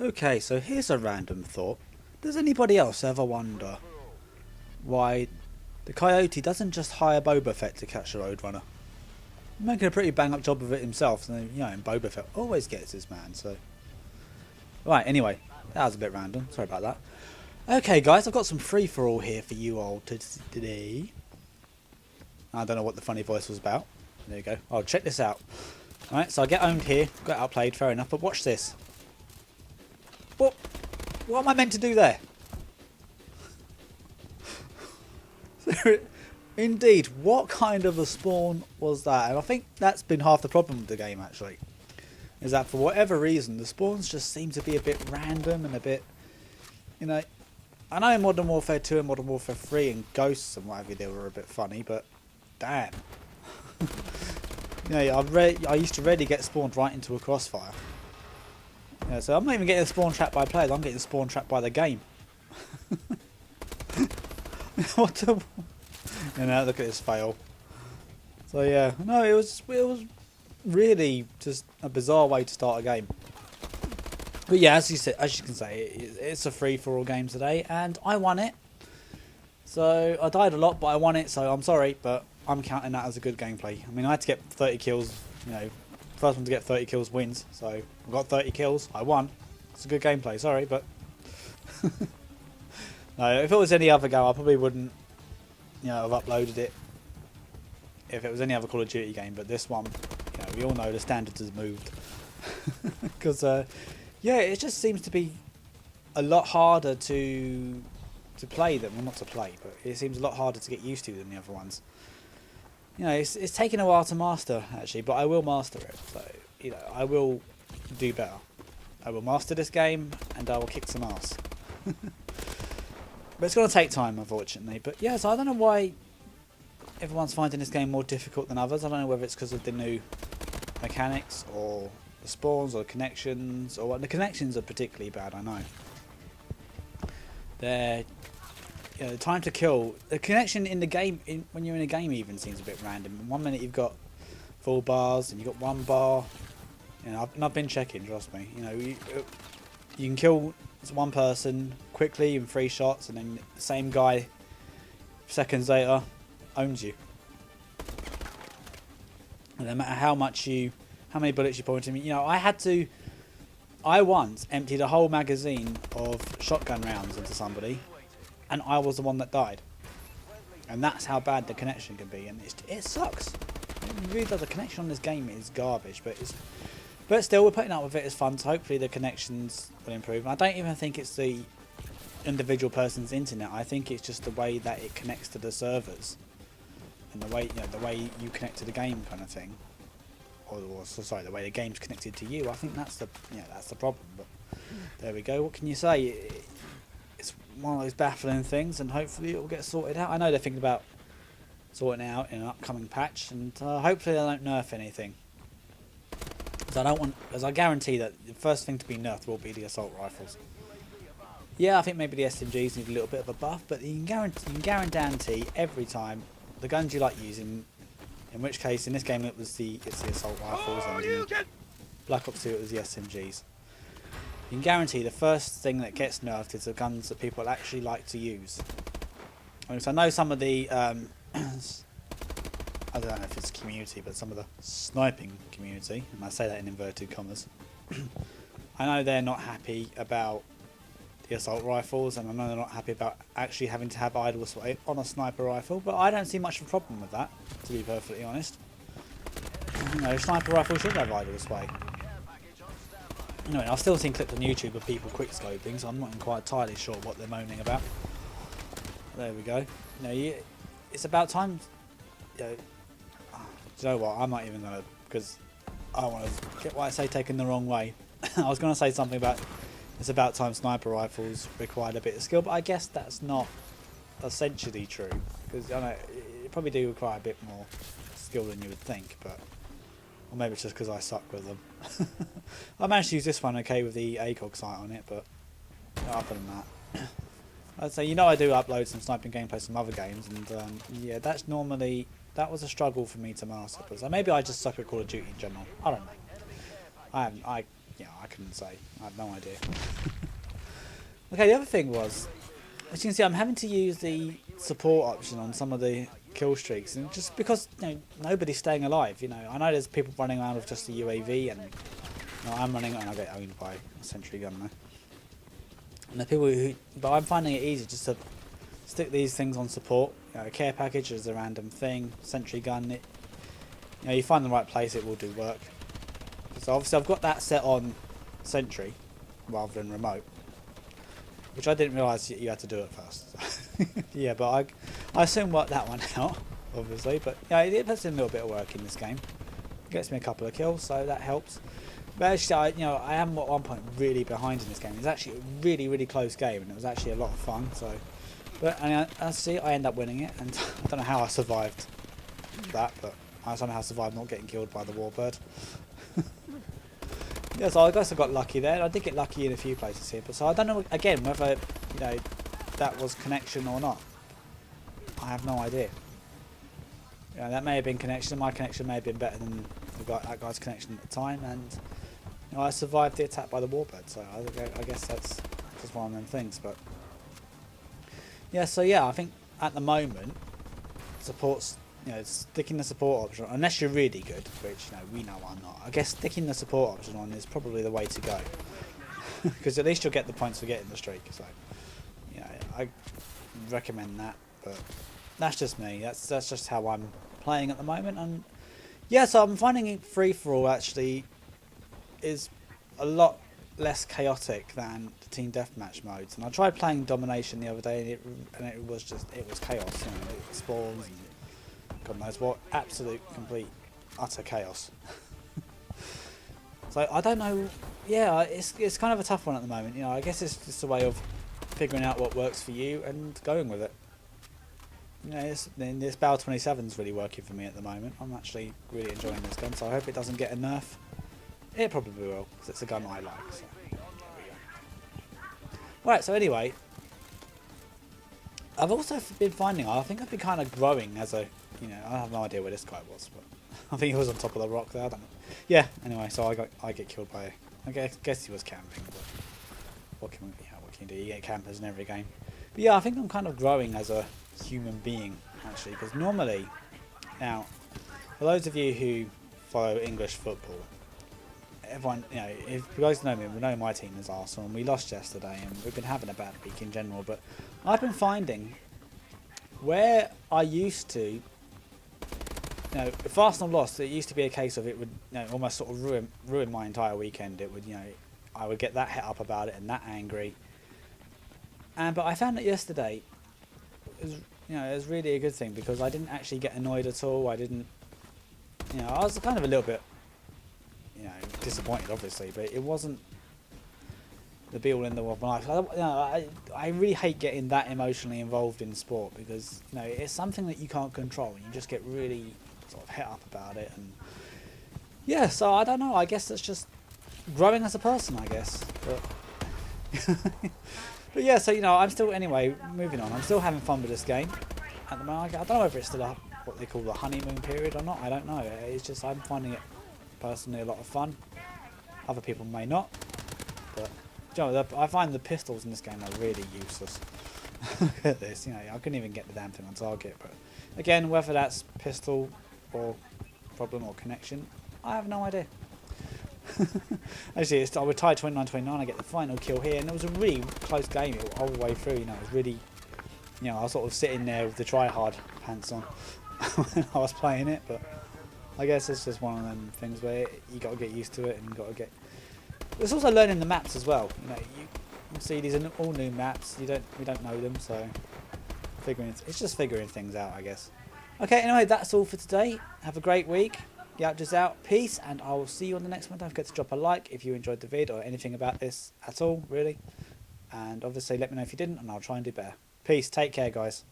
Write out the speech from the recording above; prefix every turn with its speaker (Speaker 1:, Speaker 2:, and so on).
Speaker 1: Okay, so here's a random thought. Does anybody else ever wonder why the Coyote doesn't just hire Boba Fett to catch the Roadrunner? He's making a pretty bang up job of it himself, and and Boba Fett always gets his man, so... Right, anyway, that was a bit random, sorry about that. Okay guys, I've got some free-for-all here for you all today. I don't know what the funny voice was about. There you go. Oh, check this out. Alright, so I get owned here, got outplayed, fair enough, but watch this. What am I meant to do there? Indeed, what kind of a spawn was that? And I think that's been half the problem with the game, actually. Is that for whatever reason, the spawns just seem to be a bit random and a bit... You know, I know in Modern Warfare 2 and Modern Warfare 3 and Ghosts and whatever they were a bit funny, but damn. I used to rarely get spawned right into a crossfire. Yeah, so I'm not even getting spawn trapped by players, I'm getting spawn trapped by the game. What a... look at this fail. So yeah, no, it was really just a bizarre way to start a game. But yeah, as you can say, it's a free-for-all game today, and I won it. So I died a lot, but I won it. So I'm sorry, but I'm counting that as a good gameplay. I mean, I had to get 30 kills. First one to get 30 kills wins. So I got 30 kills. I won. It's a good gameplay. Sorry, but no. If it was any other game, I probably wouldn't, have uploaded it. If it was any other Call of Duty game, but this one, we all know the standards has moved. Because yeah, it just seems to be a lot harder to play them. Well, not to play, but it seems a lot harder to get used to than the other ones. It's taken a while to master, actually, but I will master it. So, I will do better. I will master this game, and I will kick some ass. But it's going to take time, unfortunately. But yeah, so I don't know why everyone's finding this game more difficult than others. I don't know whether it's because of the new mechanics, or the spawns, or the connections, or what. The connections are particularly bad, I know. They're... the time to kill, the connection in the game, when you're in a game even seems a bit random. In 1 minute you've got full bars and you've got 1 bar. I've been checking, trust me. You can kill one person quickly in 3 shots, and then the same guy seconds later owns you. And no matter how many bullets you point at me, I once emptied a whole magazine of shotgun rounds into somebody, and I was the one that died. And that's how bad the connection can be, and it sucks. It really does. The connection on this game is garbage, but still, we're putting up with it. It's fun, so hopefully the connections will improve. And I don't even think it's the individual person's internet. I think it's just the way that it connects to the servers, and the way you connect to the game, kind of thing. Sorry, the way the game's connected to you. I think that's the problem. But there we go. What can you say? It's one of those baffling things, and hopefully it will get sorted out. I know they're thinking about sorting it out in an upcoming patch, and hopefully they don't nerf anything. Because I guarantee that the first thing to be nerfed will be the assault rifles. Yeah, I think maybe the SMGs need a little bit of a buff, but you can guarantee every time the guns you like using. In which case, in this game, it's the assault rifles, and in Black Ops 2 it was the SMGs. You can guarantee the first thing that gets nerfed is the guns that people actually like to use. So I know some of the, I don't know if it's community, but some of the sniping community, and I say that in inverted commas, I know they're not happy about the assault rifles, and I know they're not happy about actually having to have idle sway on a sniper rifle, but I don't see much of a problem with that, to be perfectly honest. Sniper rifle should have idle sway. Anyway, I've still seen clips on YouTube of people quickscoping, so I'm not quite entirely sure what they're moaning about. There we go. It's about time. Do you know what? I'm not even gonna, because I don't want to get what I say taken the wrong way. I was going to say something about it's about time sniper rifles required a bit of skill, but I guess that's not essentially true, because I know it probably do require a bit more skill than you would think, but. Or maybe it's just because I suck with them. I managed to use this one okay with the ACOG sight on it, but other than that, I'd say I do upload some sniping gameplay from other games, and yeah, that was a struggle for me to master. So maybe I just suck at Call of Duty in general. I don't know. yeah, I couldn't say. I have no idea. Okay, the other thing was, as you can see, I'm having to use the support option on some of the kill streaks, and just because nobody's staying alive. I know there's people running around with just a UAV, and I'm running and I get owned by a sentry gun now. And the people but I'm finding it easy just to stick these things on support. Care package is a random thing. Sentry gun, you find the right place, it will do work. So obviously I've got that set on sentry rather than remote, which I didn't realise you had to do at first. Yeah, but I soon worked that one out, obviously. But yeah, it puts in a little bit of work in this game. It gets me a couple of kills, so that helps. But actually, I am at one point really behind in this game. It's actually a really, really close game, and it was actually a lot of fun. So, but I see I end up winning it, and I don't know how I survived that, but I somehow survived not getting killed by the warbird. Yeah, so I guess I got lucky there. I did get lucky in a few places here, but so I don't know again whether that was connection or not. I have no idea. That may have been connection. My connection may have been better than that guy's connection at the time, and I survived the attack by the warbird. So I guess that's just one of them things. But yeah, so yeah, I think at the moment, supports. Sticking the support option, unless you're really good, which we know I'm not. I guess sticking the support option on is probably the way to go, because at least you'll get the points for getting the streak. So, I recommend that. But that's just me. That's just how I'm playing at the moment. And yeah, so I'm finding free for all actually is a lot less chaotic than the team deathmatch modes. And I tried playing domination the other day, and it was chaos. It spawns. And God knows what, absolute, complete, utter chaos. So I don't know. Yeah, it's kind of a tough one at the moment. I guess it's just a way of figuring out what works for you and going with it. This Battle 27 is really working for me at the moment. I'm actually really enjoying this gun, so I hope it doesn't get a nerf. It probably will, because it's a gun I like. So there we go. Right. So anyway, I've also been finding. I think I've been kind of growing as a. I have no idea where this guy was, but I think he was on top of the rock there. I don't know. Yeah. Anyway, so I get killed by. I guess he was camping. But what can you do? You get campers in every game. But yeah, I think I'm kind of growing as a human being actually, because normally, now, for those of you who follow English football, everyone, if you guys know me, we know my team is Arsenal, and we lost yesterday, and we've been having a bad week in general. But I've been finding where I used to. If Arsenal lost, it used to be a case of it would almost sort of ruin my entire weekend. It would, I would get that het up about it and that angry. But I found that yesterday, it was really a good thing, because I didn't actually get annoyed at all. I didn't, I was kind of a little bit, disappointed, obviously, but it wasn't the be all in the all of my life. I really hate getting that emotionally involved in sport, because it's something that you can't control, and you just get really sort of het up about it. And yeah, so I don't know. I guess that's just growing as a person, I guess. But but yeah, so I'm still moving on. I'm still having fun with this game at the moment. I don't know whether it's still what they call the honeymoon period or not. I don't know. It's just I'm finding it personally a lot of fun. Other people may not, but I find the pistols in this game are really useless. Look at this. I couldn't even get the damn thing on target. But again, whether that's pistol or problem or connection, I have no idea. Actually, I would tie 29-29. I get the final kill here, and it was a really close game all the way through. It was really, I was sort of sitting there with the try-hard pants on when I was playing it. But I guess it's just one of them things where you got to get used to it, and you got to get. It's also learning the maps as well. You see these are all new maps. We don't know them, so it's just figuring things out, I guess. Okay, anyway, that's all for today. Have a great week. Just out. Peace, and I will see you on the next one. Don't forget to drop a like if you enjoyed the vid or anything about this at all, really. And obviously, let me know if you didn't, and I'll try and do better. Peace. Take care, guys.